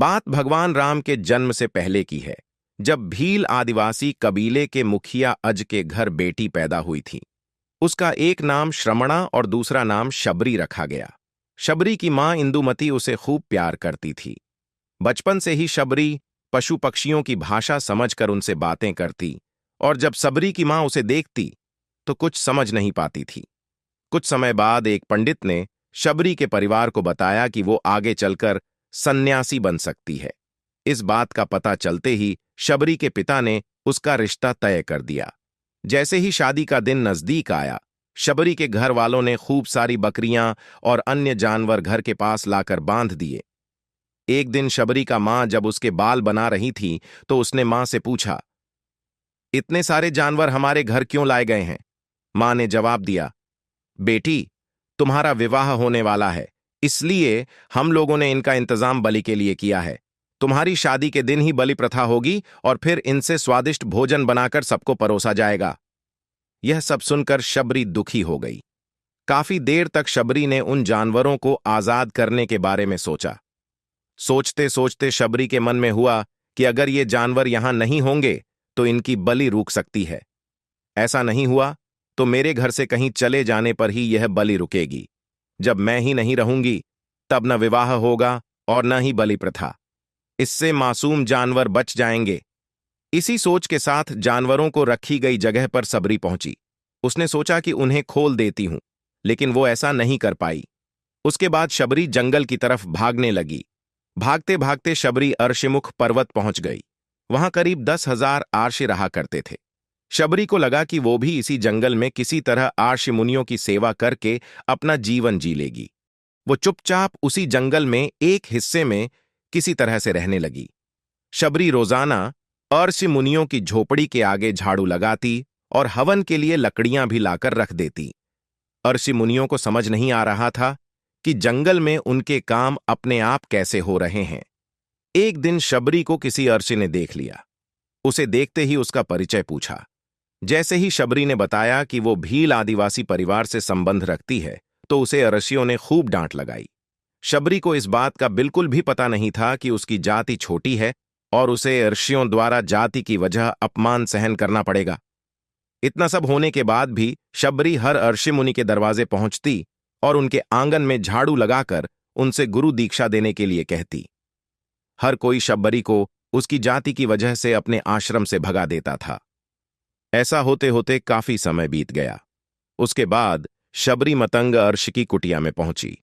बात भगवान राम के जन्म से पहले की है, जब भील आदिवासी कबीले के मुखिया अज के घर बेटी पैदा हुई थी। उसका एक नाम श्रमणा और दूसरा नाम शबरी रखा गया। शबरी की मां इंदुमती उसे खूब प्यार करती थी। बचपन से ही शबरी पशु पक्षियों की भाषा समझकर उनसे बातें करती, और जब शबरी की मां उसे देखती तो कुछ समझ नहीं पाती थी। कुछ समय बाद एक पंडित ने शबरी के परिवार को बताया कि वो आगे चलकर सन्यासी बन सकती है। इस बात का पता चलते ही शबरी के पिता ने उसका रिश्ता तय कर दिया। जैसे ही शादी का दिन नजदीक आया, शबरी के घर वालों ने खूब सारी बकरियां और अन्य जानवर घर के पास लाकर बांध दिए। एक दिन शबरी का मां जब उसके बाल बना रही थी तो उसने मां से पूछा, इतने सारे जानवर हमारे घर क्यों लाए गए हैं? मां ने जवाब दिया, बेटी, तुम्हारा विवाह होने वाला है, इसलिए हम लोगों ने इनका इंतजाम बलि के लिए किया है। तुम्हारी शादी के दिन ही बलि प्रथा होगी और फिर इनसे स्वादिष्ट भोजन बनाकर सबको परोसा जाएगा। यह सब सुनकर शबरी दुखी हो गई। काफी देर तक शबरी ने उन जानवरों को आजाद करने के बारे में सोचा। सोचते सोचते शबरी के मन में हुआ कि अगर ये जानवर यहां नहीं होंगे तो इनकी बलि रुक सकती है। ऐसा नहीं हुआ तो मेरे घर से कहीं चले जाने पर ही यह बलि रुकेगी। जब मैं ही नहीं रहूंगी तब न विवाह होगा और न ही बलि प्रथा। इससे मासूम जानवर बच जाएंगे। इसी सोच के साथ जानवरों को रखी गई जगह पर शबरी पहुंची। उसने सोचा कि उन्हें खोल देती हूं, लेकिन वो ऐसा नहीं कर पाई। उसके बाद शबरी जंगल की तरफ भागने लगी। भागते भागते शबरी अर्शिमुख पर्वत पहुंच गई। वहां करीब 10,000 आर्षि रहा करते थे। शबरी को लगा कि वो भी इसी जंगल में किसी तरह आर्षि मुनियों की सेवा करके अपना जीवन जी लेगी। वो चुपचाप उसी जंगल में एक हिस्से में किसी तरह से रहने लगी। शबरी रोजाना अर्षि मुनियों की झोपड़ी के आगे झाड़ू लगाती और हवन के लिए लकड़ियां भी लाकर रख देती। अर्षि मुनियों को समझ नहीं आ रहा था कि जंगल में उनके काम अपने आप कैसे हो रहे हैं। एक दिन शबरी को किसी अर्षि ने देख लिया। उसे देखते ही उसका परिचय पूछा। जैसे ही शबरी ने बताया कि वो भील आदिवासी परिवार से संबंध रखती है, तो उसे अर्षियों ने खूब डांट लगाई। शबरी को इस बात का बिल्कुल भी पता नहीं था कि उसकी जाति छोटी है और उसे अर्षियों द्वारा जाति की वजह अपमान सहन करना पड़ेगा। इतना सब होने के बाद भी शबरी हर अर्षि मुनि के दरवाजे पहुंचती और उनके आंगन में झाड़ू लगाकर उनसे गुरु दीक्षा देने के लिए कहती। हर कोई शबरी को उसकी जाति की वजह से अपने आश्रम से भगा देता था। ऐसा होते होते काफी समय बीत गया। उसके बाद शबरी मतंग अर्षि की कुटिया में पहुंची।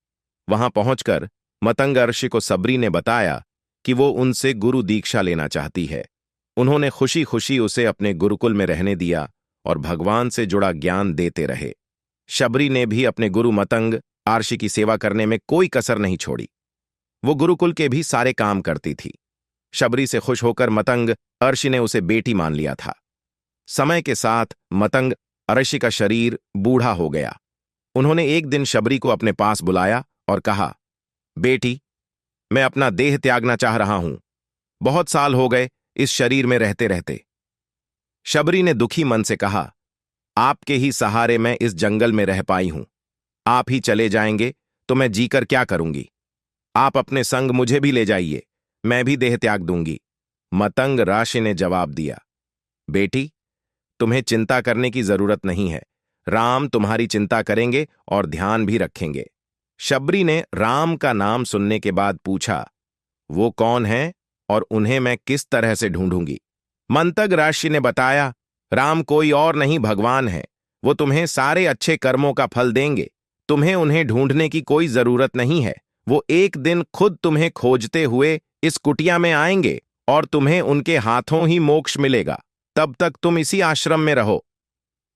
वहां पहुंचकर मतंग अर्षि को शबरी ने बताया कि वो उनसे गुरु दीक्षा लेना चाहती है। उन्होंने खुशी खुशी उसे अपने गुरुकुल में रहने दिया और भगवान से जुड़ा ज्ञान देते रहे। शबरी ने भी अपने गुरु मतंग अर्षि की सेवा करने में कोई कसर नहीं छोड़ी। वो गुरुकुल के भी सारे काम करती थी। शबरी से खुश होकर मतंग अर्षि ने उसे बेटी मान लिया था। समय के साथ मतंग अर्षि का शरीर बूढ़ा हो गया। उन्होंने एक दिन शबरी को अपने पास बुलाया और कहा, बेटी, मैं अपना देह त्यागना चाह रहा हूं। बहुत साल हो गए इस शरीर में रहते रहते। शबरी ने दुखी मन से कहा, आपके ही सहारे मैं इस जंगल में रह पाई हूं। आप ही चले जाएंगे तो मैं जीकर क्या करूंगी? आप अपने संग मुझे भी ले जाइए, मैं भी देह त्याग दूंगी। मतंग अर्षि ने जवाब दिया, बेटी, तुम्हें चिंता करने की जरूरत नहीं है। राम तुम्हारी चिंता करेंगे और ध्यान भी रखेंगे। शबरी ने राम का नाम सुनने के बाद पूछा, वो कौन है और उन्हें मैं किस तरह से ढूंढूंगी? मतंग अर्षि ने बताया, राम कोई और नहीं भगवान है। वो तुम्हें सारे अच्छे कर्मों का फल देंगे। तुम्हें उन्हें ढूंढने की कोई जरूरत नहीं है। वो एक दिन खुद तुम्हें खोजते हुए इस कुटिया में आएंगे और तुम्हें उनके हाथों ही मोक्ष मिलेगा। तब तक तुम इसी आश्रम में रहो।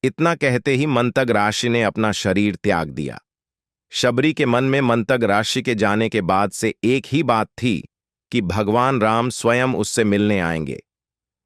इतना कहते ही मतंग अर्षि ने अपना शरीर त्याग दिया। शबरी के मन में मतंग अर्षि के जाने के बाद से एक ही बात थी कि भगवान राम स्वयं उससे मिलने आएंगे।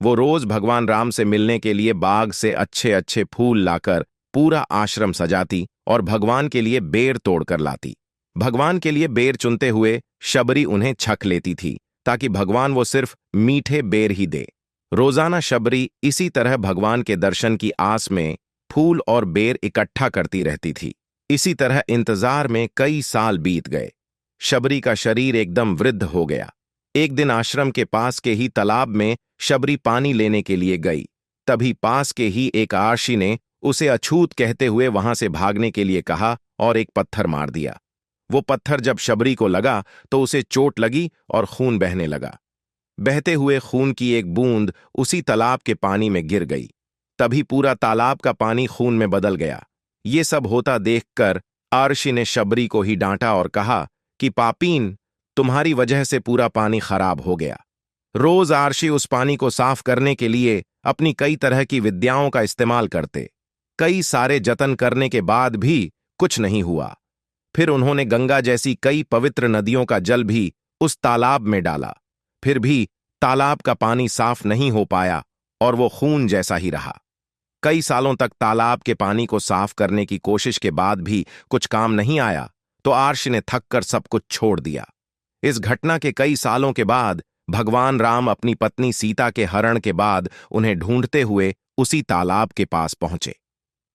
वो रोज भगवान राम से मिलने के लिए बाग से अच्छे अच्छे फूल लाकर पूरा आश्रम सजाती और भगवान के लिए बेर तोड़कर लाती। भगवान के लिए बेर चुनते हुए शबरी उन्हें छक लेती थी ताकि भगवान वो सिर्फ मीठे बेर ही दे। रोजाना शबरी इसी तरह भगवान के दर्शन की आस में फूल और बेर इकट्ठा करती रहती थी। इसी तरह इंतजार में कई साल बीत गए। शबरी का शरीर एकदम वृद्ध हो गया। एक दिन आश्रम के पास के ही तालाब में शबरी पानी लेने के लिए गई। तभी पास के ही एक आर्षि ने उसे अछूत कहते हुए वहां से भागने के लिए कहा और एक पत्थर मार दिया। वो पत्थर जब शबरी को लगा तो उसे चोट लगी और खून बहने लगा। बहते हुए खून की एक बूंद उसी तालाब के पानी में गिर गई। तभी पूरा तालाब का पानी खून में बदल गया। ये सब होता देखकर आर्षि ने शबरी को ही डांटा और कहा कि पापीन, तुम्हारी वजह से पूरा पानी खराब हो गया। रोज आर्षि उस पानी को साफ करने के लिए अपनी कई तरह की विद्याओं का इस्तेमाल करते। कई सारे जतन करने के बाद भी कुछ नहीं हुआ। फिर उन्होंने गंगा जैसी कई पवित्र नदियों का जल भी उस तालाब में डाला, फिर भी तालाब का पानी साफ नहीं हो पाया और वो खून जैसा ही रहा। कई सालों तक तालाब के पानी को साफ करने की कोशिश के बाद भी कुछ काम नहीं आया तो आर्षि ने थक कर सब कुछ छोड़ दिया। इस घटना के कई सालों के बाद भगवान राम अपनी पत्नी सीता के हरण के बाद उन्हें ढूंढते हुए उसी तालाब के पास पहुंचे।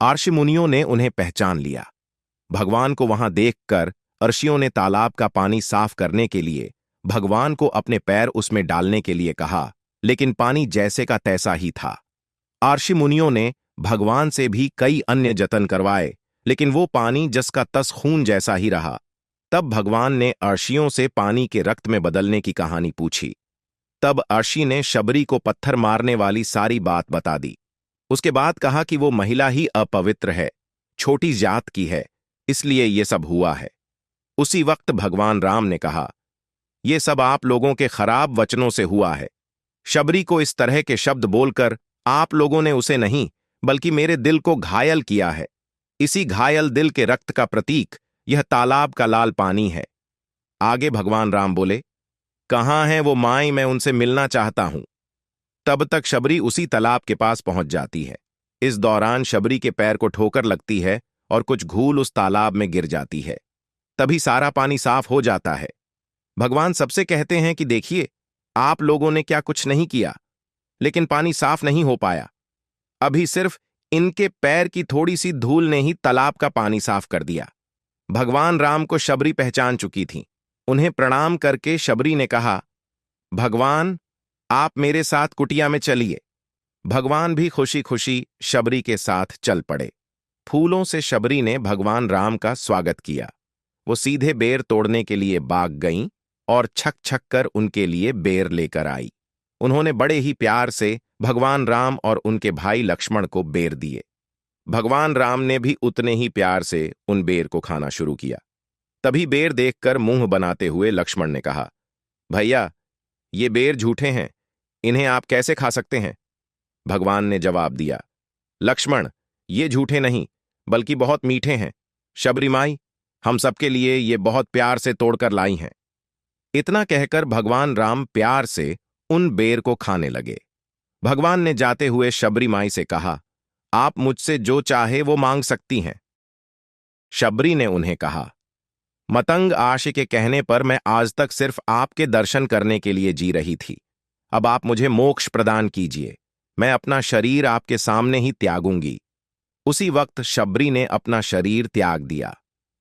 आर्षि मुनियों ने उन्हें पहचान लिया। भगवान को वहां देखकर अर्षियों ने तालाब का पानी साफ करने के लिए भगवान को अपने पैर उसमें डालने के लिए कहा, लेकिन पानी जैसे का तैसा ही था। आर्षि मुनियों ने भगवान से भी कई अन्य जतन करवाए, लेकिन वो पानी जस का तस खून जैसा ही रहा। तब भगवान ने अर्षियों से पानी के रक्त में बदलने की कहानी पूछी। तब अर्षि ने शबरी को पत्थर मारने वाली सारी बात बता दी। उसके बाद कहा कि वो महिला ही अपवित्र है, छोटी जात की है, इसलिए ये सब हुआ है। उसी वक्त भगवान राम ने कहा, ये सब आप लोगों के खराब वचनों से हुआ है। शबरी को इस तरह के शब्द बोलकर आप लोगों ने उसे नहीं बल्कि मेरे दिल को घायल किया है। इसी घायल दिल के रक्त का प्रतीक यह तालाब का लाल पानी है। आगे भगवान राम बोले, कहाँ हैं वो माई, मैं उनसे मिलना चाहता हूं। तब तक शबरी उसी तालाब के पास पहुंच जाती है। इस दौरान शबरी के पैर को ठोकर लगती है और कुछ घूल उस तालाब में गिर जाती है। तभी सारा पानी साफ हो जाता है। भगवान सबसे कहते हैं कि देखिए, आप लोगों ने क्या कुछ नहीं किया, लेकिन पानी साफ नहीं हो पाया। अभी सिर्फ इनके पैर की थोड़ी सी धूल ने ही तालाब का पानी साफ कर दिया। भगवान राम को शबरी पहचान चुकी थी। उन्हें प्रणाम करके शबरी ने कहा, भगवान, आप मेरे साथ कुटिया में चलिए। भगवान भी खुशी खुशी शबरी के साथ चल पड़े। फूलों से शबरी ने भगवान राम का स्वागत किया। वो सीधे बेर तोड़ने के लिए बाग गईं और छक छक कर उनके लिए बेर लेकर आई। उन्होंने बड़े ही प्यार से भगवान राम और उनके भाई लक्ष्मण को बेर दिए। भगवान राम ने भी उतने ही प्यार से उन बेर को खाना शुरू किया। तभी बेर देखकर मुंह बनाते हुए लक्ष्मण ने कहा, भैया, ये बेर झूठे हैं, इन्हें आप कैसे खा सकते हैं? भगवान ने जवाब दिया, लक्ष्मण, ये झूठे नहीं बल्कि बहुत मीठे हैं। शबरी माई, हम सबके लिए ये बहुत प्यार से तोड़कर लाई हैं। इतना कहकर भगवान राम प्यार से उन बेर को खाने लगे। भगवान ने जाते हुए शबरी माई से कहा, आप मुझसे जो चाहे वो मांग सकती हैं। शबरी ने उन्हें कहा, मतंग आर्षि के कहने पर मैं आज तक सिर्फ आपके दर्शन करने के लिए जी रही थी। अब आप मुझे मोक्ष प्रदान कीजिए। मैं अपना शरीर आपके सामने ही त्यागूंगी। उसी वक्त शबरी ने अपना शरीर त्याग दिया।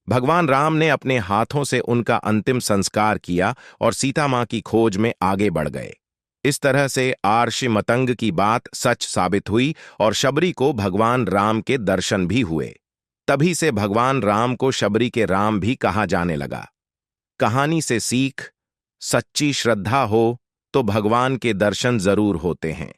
भगवान राम ने अपने हाथों से उनका अंतिम संस्कार किया और सीता मां की खोज में आगे बढ़ गए। इस तरह से आर्षि मतंग की बात सच साबित हुई और शबरी को भगवान राम के दर्शन भी हुए। तभी से भगवान राम को शबरी के राम भी कहा जाने लगा। कहानी से सीख, सच्ची श्रद्धा हो तो भगवान के दर्शन जरूर होते हैं।